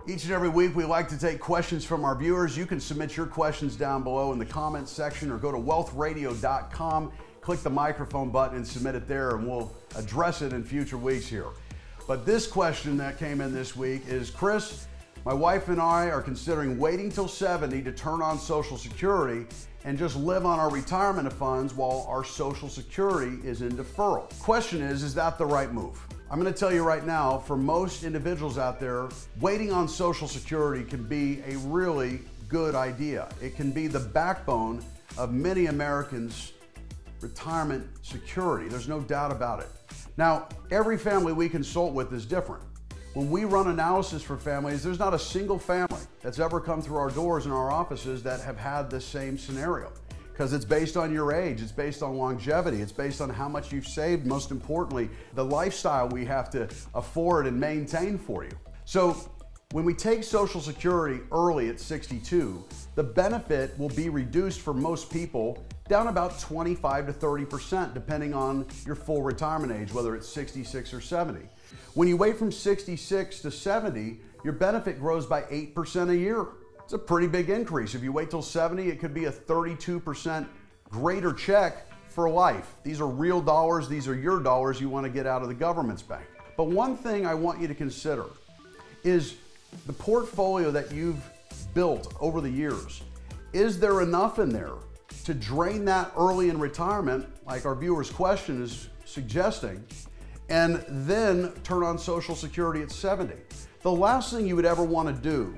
Each and every week we like to take questions from our viewers. You can submit your questions down below in the comments section or go to wealthradio.com, click the microphone button and submit it there, and we'll address it in future weeks here. But this question that came in this week is, Chris, my wife and I are considering waiting till 70 to turn on Social Security and just live on our retirement funds while our Social Security is in deferral. Question is that the right move? I'm going to tell you right now, for most individuals out there, waiting on Social Security can be a really good idea. It can be the backbone of many Americans' retirement security. There's no doubt about it. Now, every family we consult with is different. When we run analysis for families, there's not a single family that's ever come through our doors in our offices that have had the same scenario. Because it's based on your age, it's based on longevity, it's based on how much you've saved, most importantly, the lifestyle we have to afford and maintain for you. So when we take Social Security early at 62, the benefit will be reduced for most people down about 25 to 30%, depending on your full retirement age, whether it's 66 or 70. When you wait from 66 to 70, your benefit grows by 8% a year. It's a pretty big increase. If you wait till 70, it could be a 32% greater check for life. These are real dollars. These are your dollars you want to get out of the government's bank. But one thing I want you to consider is the portfolio that you've built over the years. Is there enough in there to drain that early in retirement, like our viewer's question is suggesting, and then turn on Social Security at 70? The last thing you would ever want to do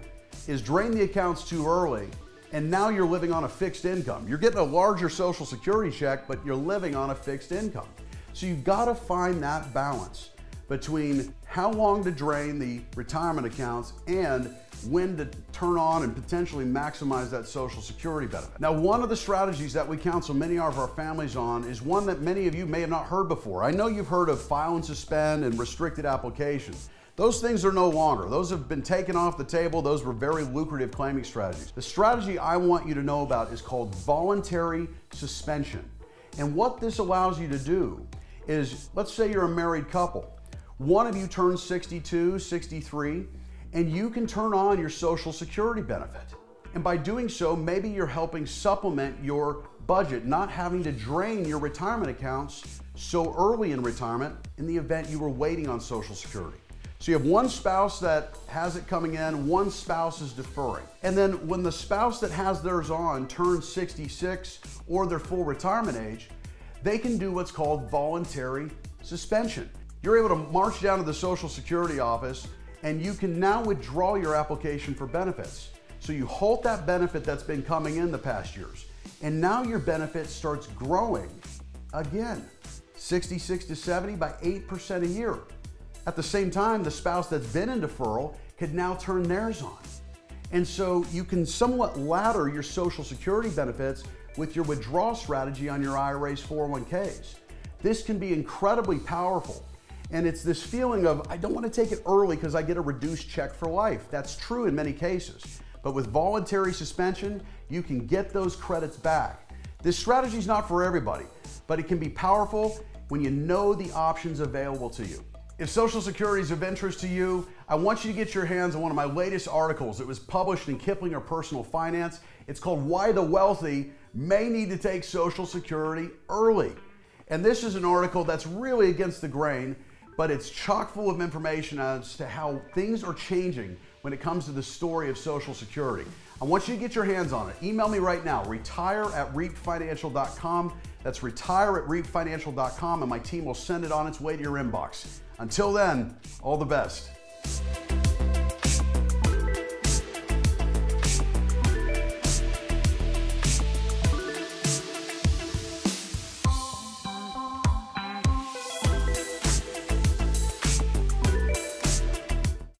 is drain the accounts too early, and now you're living on a fixed income. You're getting a larger Social Security check, but you're living on a fixed income. So you've got to find that balance between how long to drain the retirement accounts and when to turn on and potentially maximize that Social Security benefit. Now, one of the strategies that we counsel many of our families on is one that many of you may have not heard before. I know you've heard of file and suspend and restricted applications. Those things are no longer. Those have been taken off the table. Those were very lucrative claiming strategies. The strategy I want you to know about is called voluntary suspension. And what this allows you to do is, let's say you're a married couple. One of you turns 62, 63, and you can turn on your Social Security benefit. And by doing so, maybe you're helping supplement your budget, not having to drain your retirement accounts so early in retirement in the event you were waiting on Social Security. So you have one spouse that has it coming in, one spouse is deferring. And then when the spouse that has theirs on turns 66 or their full retirement age, they can do what's called voluntary suspension. You're able to march down to the Social Security office and you can now withdraw your application for benefits. So you halt that benefit that's been coming in the past years. And now your benefit starts growing again, 66 to 70 by 8% a year. At the same time, the spouse that's been in deferral could now turn theirs on. And so you can somewhat ladder your Social Security benefits with your withdrawal strategy on your IRAs, 401ks. This can be incredibly powerful. And it's this feeling of, I don't want to take it early because I get a reduced check for life. That's true in many cases. But with voluntary suspension, you can get those credits back. This strategy is not for everybody, but it can be powerful when you know the options available to you. If Social Security is of interest to you, I want you to get your hands on one of my latest articles. It was published in Kipling or Personal Finance. It's called Why the Wealthy May Need to Take Social Security Early. And this is an article that's really against the grain, but it's chock full of information as to how things are changing when it comes to the story of Social Security. I want you to get your hands on it. Email me right now, retire@reapfinancial.com. That's retire@reapfinancial.com, and my team will send it on its way to your inbox. Until then, all the best.